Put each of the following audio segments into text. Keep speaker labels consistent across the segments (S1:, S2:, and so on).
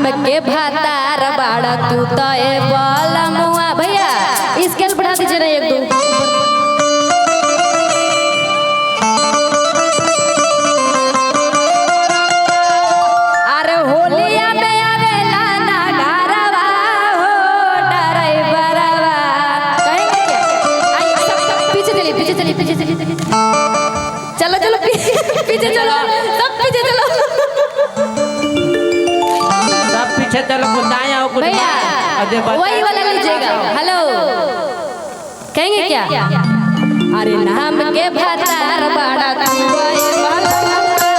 S1: नाम के भातार बाड़ा तू तो ए बलमुआ। भैया स्केल बढ़ा दीजिए ना एक दो। अरे होलिया में आवेला ना घरवा हो ड्राइवरवा। कहेंगे क्या? पीछे चलिए पीछे चलिए पीछे चलिए। चलो चलो पीछे चलो सब पीछे चलो
S2: सब पीछे चलो। कुदाएं आओ कुछ
S1: भैया वही वाला लीजिएगा। हेलो कहेंगे क्या? अरे नाम के भातार बाड़ा तू ए बलमुआ।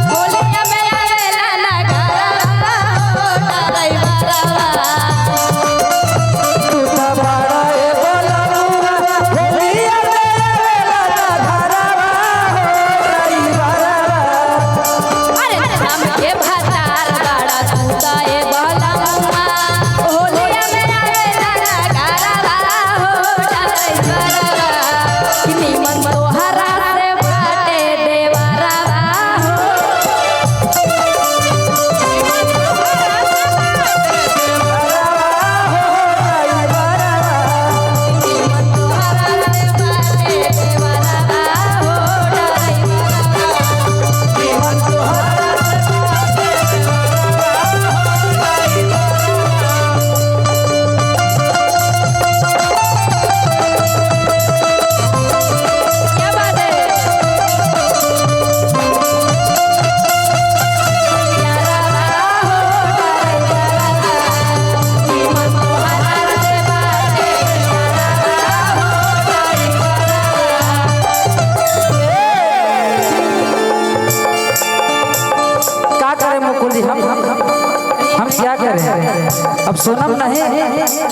S1: होलिया में आवेला ना घरवा हो ड्राइवरवा।
S3: तू तो बड़ा ए बलमुआ होलिया में आवेला ना घरवा हो ड्राइवरवा।
S1: अरे नाम के भातार बाड़ा तू तो ए बलमुआ। होलिया में आवेला ना घरवा हो ड्राइवरवा। निमन तोहरा से बाटे देवरवा हो। निमन तोहरा से बाटे देवरवा हो ड्राइवरवा। क्या बात है? यारवा हो ड्राइवरवा। निमन तोहरा से बाटे देवरवा हो ड्राइवरवा।
S3: क्या करें मुकुल जी? हम क्या करें? अब सोनम नहीं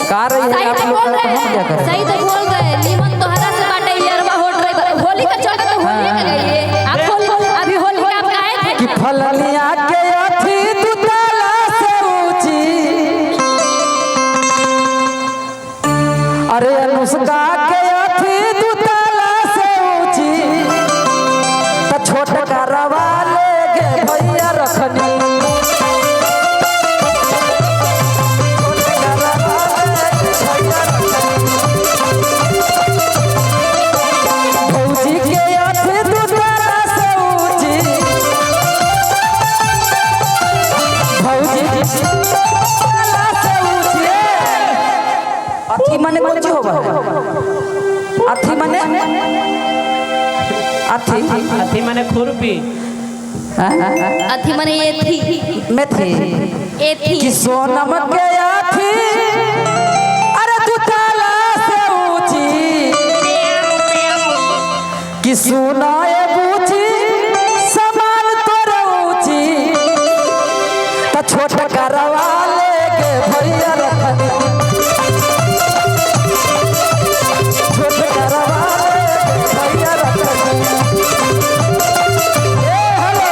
S3: का रही है
S1: सही
S3: आप
S1: तो
S3: लोग
S1: बोल
S3: का, तो
S1: रहे
S3: हम क्या
S1: हैं,
S3: करें?
S1: सही तो बोल रहे हैं। निमन तोहरा से बाटे यारवा हो ड्राइवर। होली का चलते तो होली का गई। आप अभी होली का आप गाए थे
S3: कि फलनिया के अथी दुताला से ऊंची। अरे अनुष्का के अथी दुताला से ऊंची। तो छोट करवा लेगे भैया रखनी। भौजी के अथी दुताला से ऊंची। भौजी के दुताला से ऊंची। अथी माने कुछ होगा? अथी माने अथी
S2: अथी माने खुरपी।
S1: अथी मने ये थी
S3: मेथी
S1: ये थी
S3: कि सोनम के अथी। अरे दुताला से ऊंची। कि सुनाए बूझी समान तोरे ऊंची। तो छोट करवा लेगे भैया रखनी। छोट करवा लेगे भैया रखनी। ए हेलो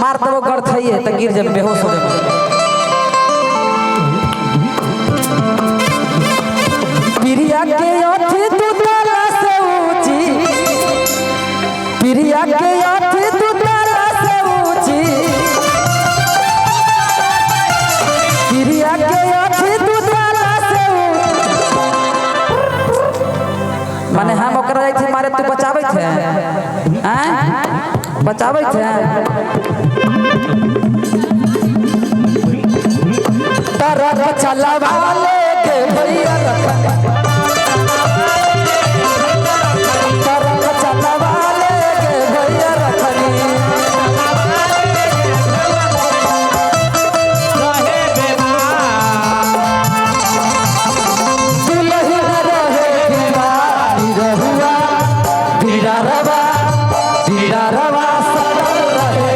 S3: मार दो गर्थ है तो गिर जब बेहोश हो जाए। प्रिया के अथी दुताला से ऊंची। प्रिया के अथी दुताला से ऊंची। प्रिया के अथी दुताला से ऊंची। माने हम ओकरा जाई थी मारे तू बचावे थे हैं? बचावे थे तरह चलवा लेके भैया रखनी। तरह चलवा लेके भैया रखनी।
S2: रहे
S3: दुलही न रहे बीमारी रहुआ। बिरारवा बिरारवा सरल रहे।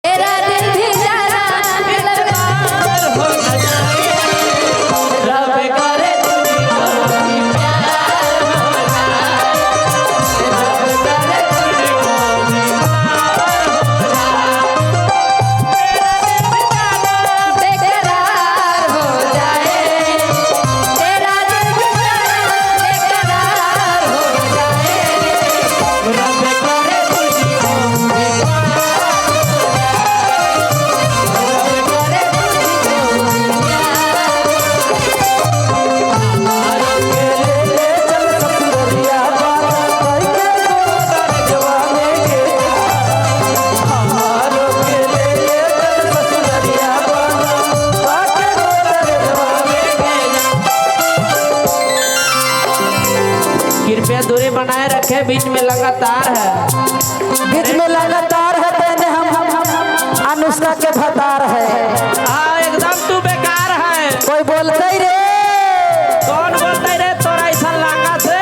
S1: तेरा दिल भी जाना दिलदार हो
S2: देखे बीच में लगातार है।
S3: बीच में लगातार है तेने हम अनुष्का के भतार है।
S2: हाँ एकदम तू बेकार है।
S3: कोई बोलते ही रे
S2: कौन बोलते रे तोरा ऐसा लागा से?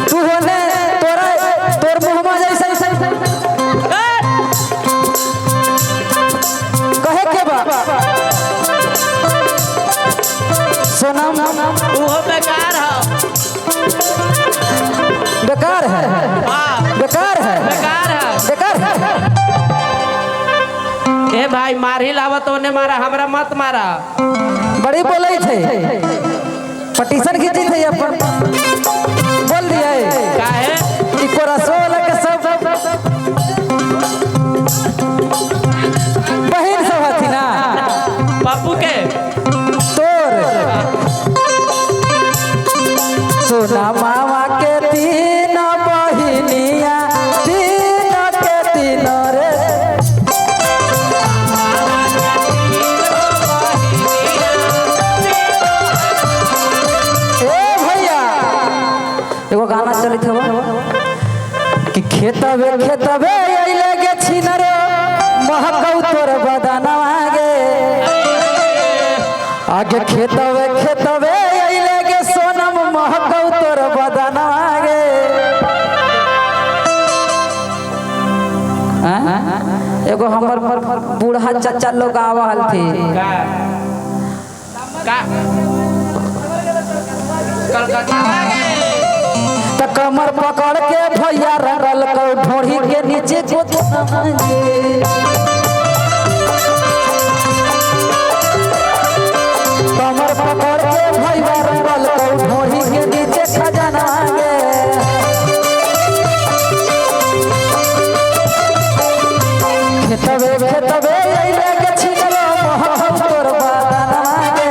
S3: तू होने तोर मुहम्मा जैसे कहे के बा सोनम
S2: तू हो बेकार है।
S3: बेकार है
S2: हाँ
S3: बेकार है
S2: बेकार है।
S3: बेकार है।
S2: ए भाई मार ही लावा तो ने मारा हमरा मत मारा।
S3: बड़ी बोले थे पटीशन खींची थे अपन बोल दिया
S2: काहे?
S3: इको रसोल के सब बहन सब हथी ना
S2: पप्पू के
S3: तोर सोना मामा के तीन बहिनिया तीन के तीन रे ए भैया एगो गाना चलित हवा कि खेतबे खेतबे अइले गे छिनरो महकौ तोर बदनवा गे आगे खेतबे खेतबे अइले गे सोनम महकौ तोर बदनवा गे एगो हमर बूढ़ा चाचा लोग आवल थे
S2: का कलकत्ता
S3: त कमर पकड़ के भैया रगल को ढोढ़ी के नीचे को कमर पकड़ के भैया रगल को ढोढ़ी के नीचे खजाना गे खेतबे खेतबे अइले के छिनरो महकौ तोर बदनवा गे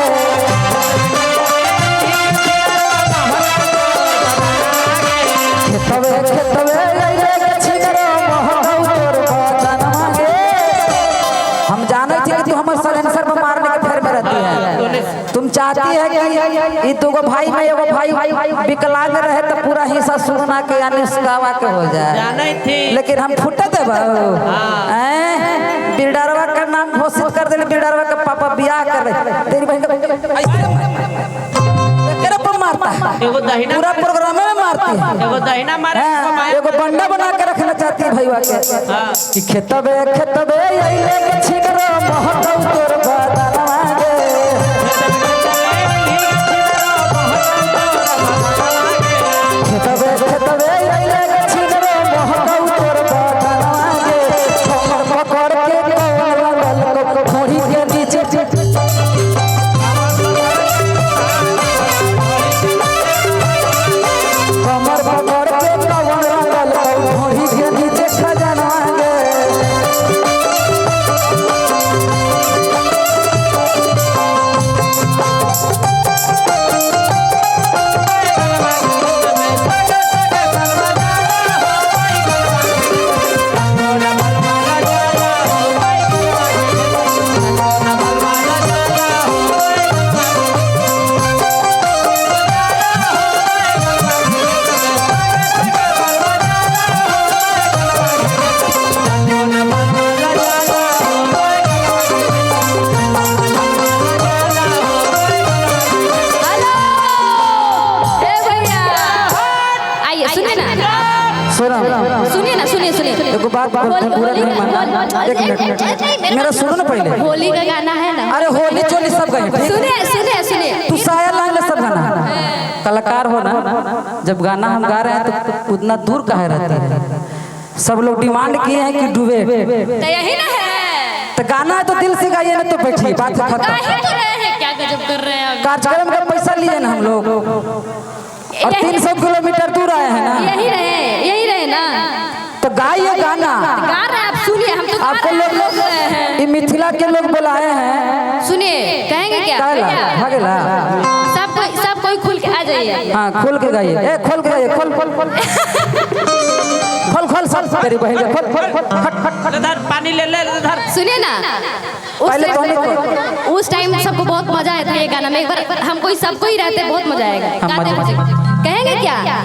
S3: खेतबे खेतबे अइले के छिनरो महकौ तोर बदनवा गे। हम जाने थे कि तू हमर सलेंसर पर मारने के फेर में रहती है। तुम चाहती है कि ये दोगो भाई में एगो भाई विकलांग रहे तो पूरा हिस्सा सुगना के यानी उसकावा के हो जाए।
S2: जाने थी
S3: लेकिन हम फुटे दे बिल्डरवा का नाम घोषित कर देले बिल्डरवा का पापा बियाह कर रहे तेरी बहन का केरे पर मारता है
S2: एगो दहिना
S3: पूरा प्रोग्राम में मारती है।
S2: एगो दहिना मारे
S3: हाँ, एगो बंडा बना के रखना चाहती है भैया के
S2: हाँ।
S3: कि खेतबे खेतबे अइले के छिनरो महकौ तोर बदनवा गे खेतबे खेतबे अइले के छिनरो महकौ तोर बदनवा गे कमर पकड़ के लगल को ढोढ़ी के नीचे कमर पकड़ के लगल को ढोढ़ी के नीचे खजाना गे
S1: हेलो ए भैया आइए सुनिए ना सुनिए ना सुनिए
S3: एगो बात बुरा नहीं मानना एक मिनट मेरा सुनो ना पहले
S1: होली का गाना है ना
S3: अरे होली चोली सब गए
S1: सुनिए
S3: तू शायर लाइन में सब गाना कलाकार हो ना जब गाना हम गा रहे हैं तो उतना दूर काहे रहते हैं सब लोग डिमांड किए हैं कि डूबे
S1: तो यही ना है
S3: तो गाना है तो दिल से गाइए ना तो बैठिए बात खत्म
S1: काहे तो रहे हैं क्या गजब कर रहे हैं
S3: कार्यक्रम का पैसा लिए ना हम लोग और 300 किलोमीटर दूर आए हैं ना
S1: यही रहे ना
S3: तो गाइए गाना
S1: गा रहे हैं आप सुनिए हम तो गा
S3: आपको
S1: रहे हैं,
S3: लोग
S1: आप रहे हैं
S3: ये मिथिला के लोग बुलाए हैं
S1: सुनिए कहेंगे क्या
S3: काहेला भागेला
S1: सब कोई खुल के आ जाइए
S3: हाँ खोल के गाइए ए खोल के गाइए खोल खोल खोल खोल सब तेरी बहन के खोल खोल खोल हट हट हट
S2: इधर पानी ले ले इधर
S1: सुनिए ना
S3: पहले कौन
S1: उस टाइम सबको बहुत मजा आया था ये गाना में एक बार हमको सबको ही रहते बहुत मजा आएगा
S3: हाँ,
S1: गाते
S3: मजा-
S1: बजे। कहेंगे क्या